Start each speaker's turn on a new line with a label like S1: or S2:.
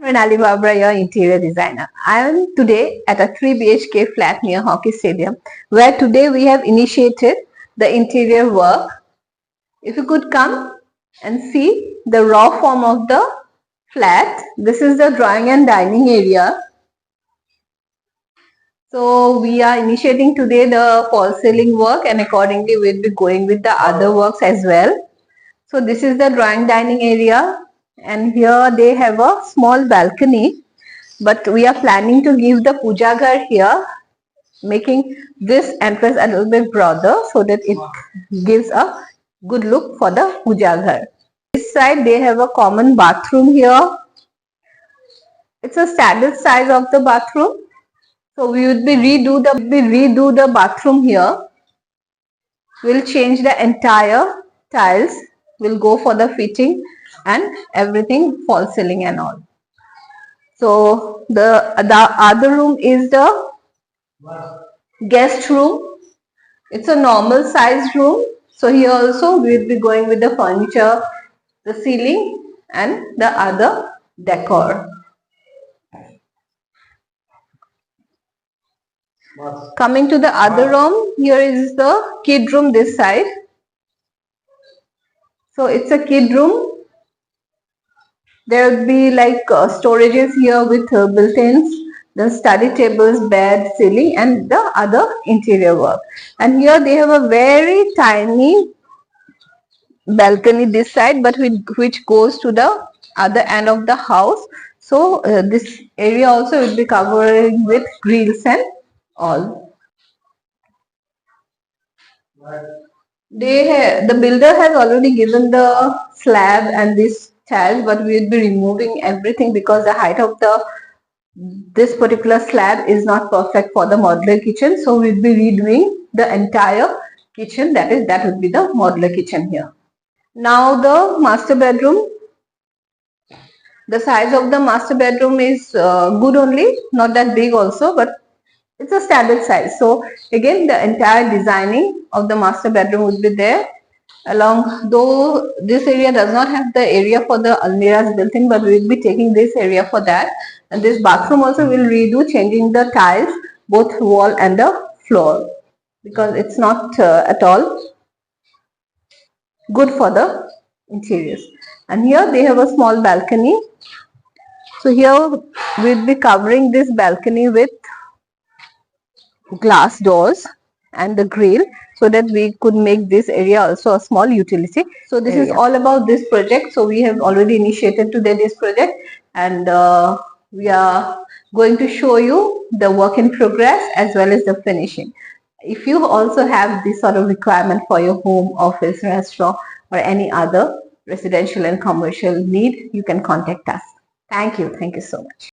S1: Pranali Babra, your interior designer. I am today at a 3 BHK flat near Hockey Stadium, where today we have initiated the interior work. If you could come and see the raw form of the flat, this is the drawing and dining area. So we are initiating today the false ceiling work, and accordingly we'll be going with the other works as well. So this is the drawing dining area, and here they have a small balcony, but we are planning to give the puja ghar here, making this entrance a little bit broader so that it gives a good look for the puja ghar. This side they have a common bathroom here. It's a standard size of the bathroom. So we would be redo the bathroom here. We'll change the entire tiles. We'll go for the fitting and everything, false ceiling and all. So the other room is the guest room. It's a normal size room. So here also we'll be going with the furniture, the ceiling and the other decor. Coming to the other room, here is the kid room this side. So it's a kid room. There will be like storages here with built-ins, the study tables, bed, ceiling and the other interior work. And here they have a very tiny balcony this side, but which goes to the other end of the house. So this area also will be covering with grills and all. The builder has already given the slab and this tiles, but we will be removing everything because the height of this particular slab is not perfect for the modular kitchen. So we'll be redoing the entire kitchen. That would be the modular kitchen here. Now the master bedroom. The size of the master bedroom is good only, not that big also, but it's a standard size. So again, the entire designing of the master bedroom would be there. Though this area does not have the area for the almirahs built in, but we will be taking this area for that. And this bathroom also will redo, changing the tiles, both wall and the floor, because it's not at all good for the interiors. And here they have a small balcony. So here we'll be covering this balcony with glass doors and the grill so that we could make this area also a small utility. So this is all about this project. So we have already initiated today this project, and we are going to show you the work in progress as well as the finishing. If you also have this sort of requirement for your home, office, restaurant or any other residential and commercial need, you can contact us. Thank you so much.